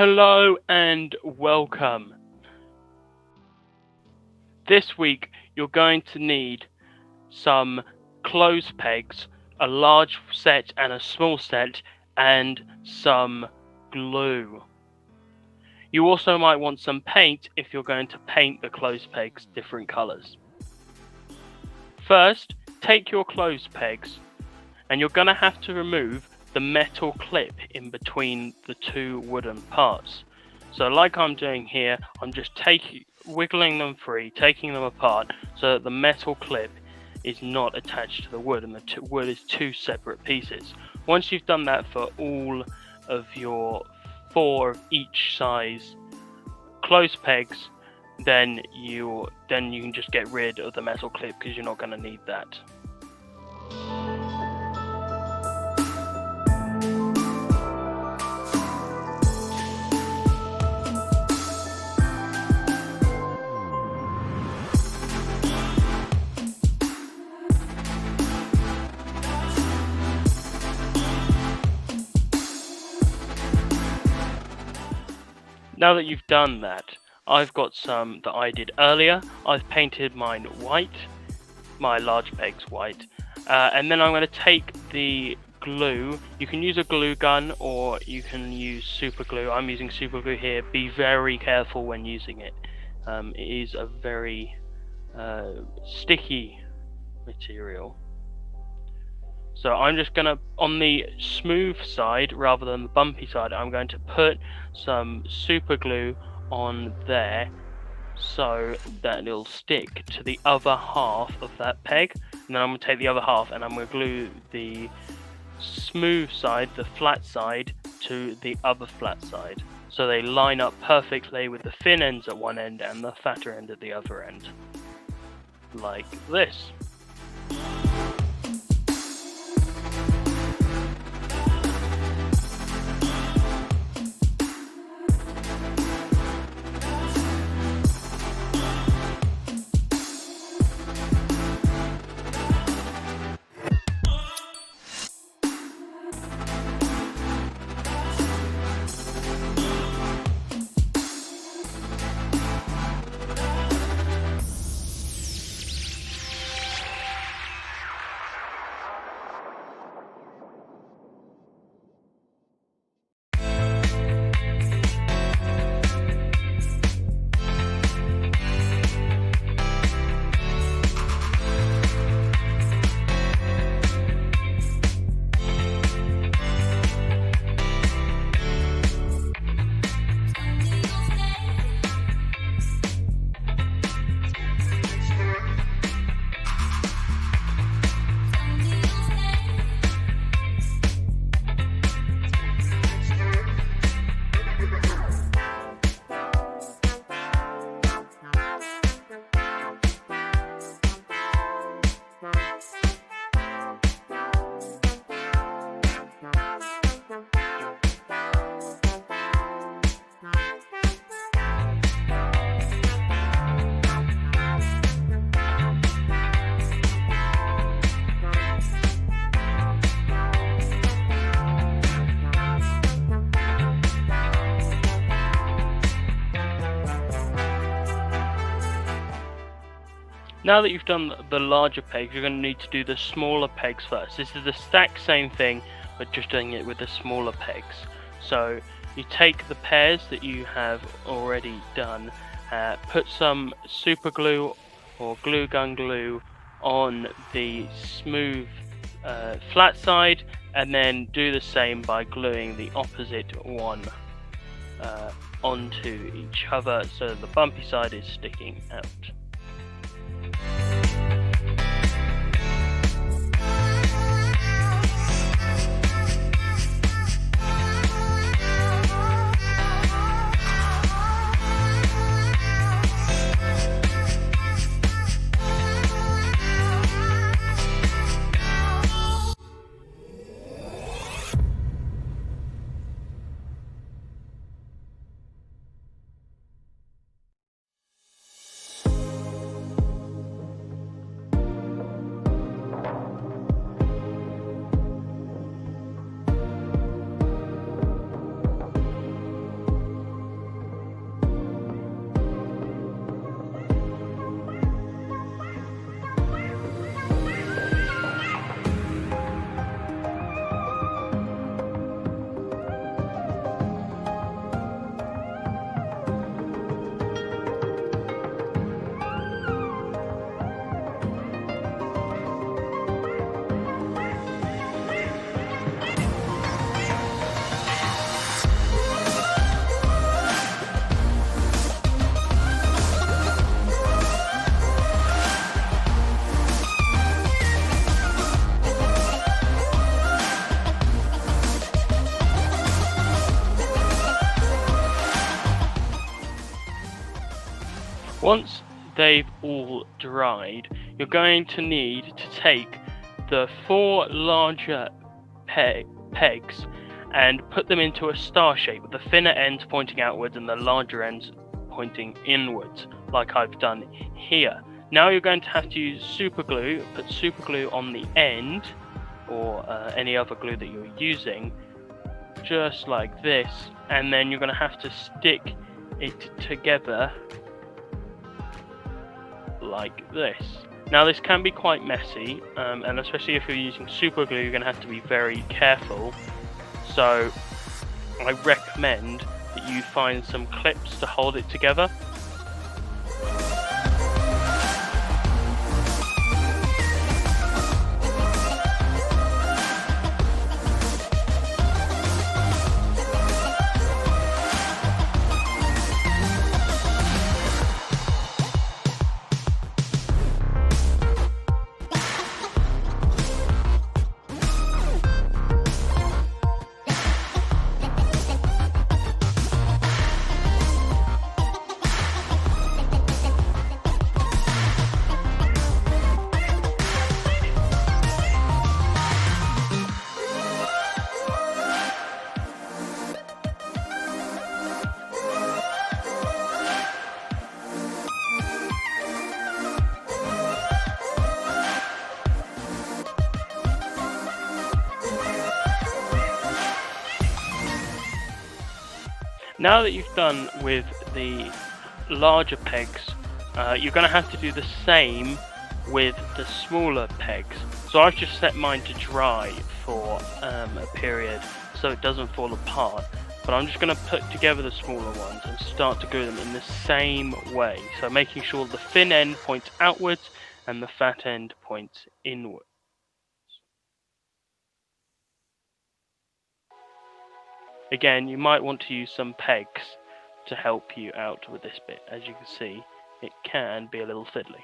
Hello and welcome. This week you're going to need some clothes pegs, a large set and a small set, and some glue. You also might want some paint if you're going to paint the clothes pegs different colours. First, take your clothes pegs and you're going to have to remove the metal clip in between the two wooden parts. So like I'm doing here, I'm just wiggling them free, taking them apart so that the metal clip is not attached to the wood and the wood is two separate pieces. Once you've done that for all of your 4 of each size clothes pegs, then you can just get rid of the metal clip because you're not going to need that. Now that you've done that, I've got some that I did earlier. I've painted mine white, my large pegs white, and then I'm going to take the glue. You can use a glue gun or you can use super glue. I'm using super glue here. Be very careful when using it. It is a very sticky material. So I'm just going to, on the smooth side rather than the bumpy side, I'm going to put some super glue on there so that it'll stick to the other half of that peg. And then I'm going to take the other half and I'm going to glue the smooth side, the flat side, to the other flat side. So they line up perfectly with the thin ends at one end and the fatter end at the other end. Like this. Now that you've done the larger pegs, you're going to need to do the smaller pegs first. This is the exact same thing, but just doing it with the smaller pegs. So you take the pairs that you have already done, put some super glue or glue gun glue on the smooth flat side, and then do the same by gluing the opposite one onto each other so that the bumpy side is sticking out. Once they've all dried, you're going to need to take the 4 larger pegs and put them into a star shape with the thinner ends pointing outwards and the larger ends pointing inwards, like I've done here. Now you're going to have to use super glue. Put super glue on the end, or any other glue that you're using, just like this, and then you're going to have to stick it together like this. Now this can be quite messy, and especially if you're using super glue, you're going to have to be very careful. So I recommend that you find some clips to hold it together. Now that you've done with the larger pegs, you're going to have to do the same with the smaller pegs. So I've just set mine to dry for a period so it doesn't fall apart. But I'm just going to put together the smaller ones and start to glue them in the same way. So making sure the thin end points outwards and the fat end points inwards. Again, you might want to use some pegs to help you out with this bit. As you can see, it can be a little fiddly.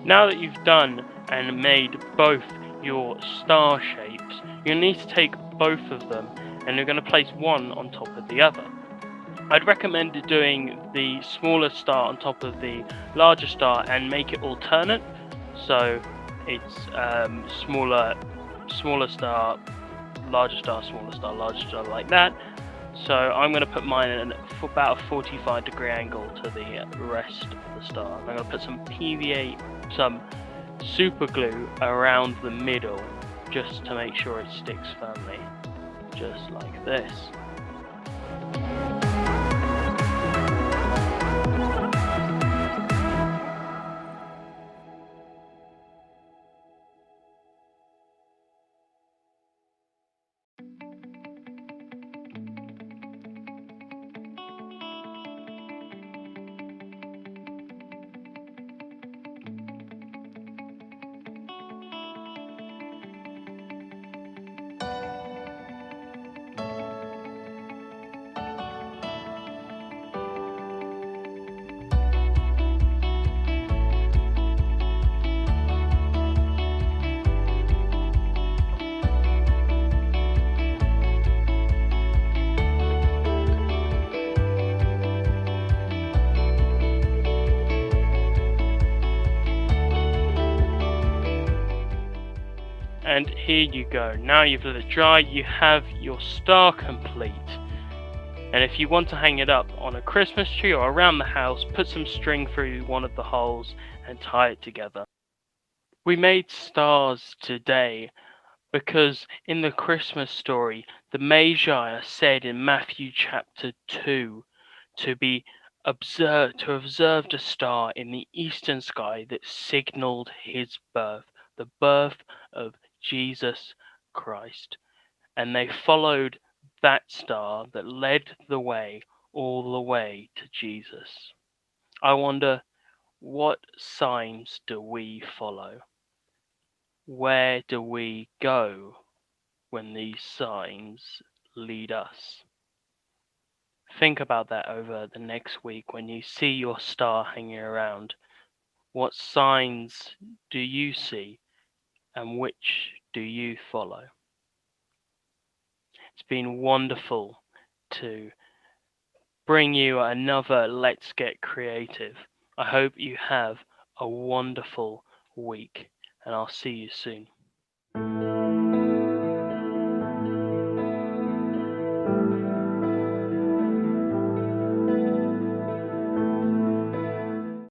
Now that you've done and made both your star shapes, you need to take both of them and you're going to place one on top of the other. I'd recommend doing the smaller star on top of the larger star and make it alternate, so it's smaller star, larger star, smaller star, larger star, like that. So I'm going to put mine at about a 45-degree angle to the rest of the star. I'm going to put some PVA, some super glue around the middle just to make sure it sticks firmly, just like this. And here you go. Now you've let it dry, you have your star complete. And if you want to hang it up on a Christmas tree or around the house, put some string through one of the holes and tie it together. We made stars today because in the Christmas story, the Magi are said in Matthew chapter 2 to have observed a star in the eastern sky that signaled his birth, the birth of Jesus Christ. And they followed that star that led the way all the way to Jesus. I wonder, what signs do we follow? Where do we go when these signs lead us? Think about that over the next week when you see your star hanging around. What signs do you see and which do you follow? It's been wonderful to bring you another Let's Get Creative. I hope you have a wonderful week, and I'll see you soon.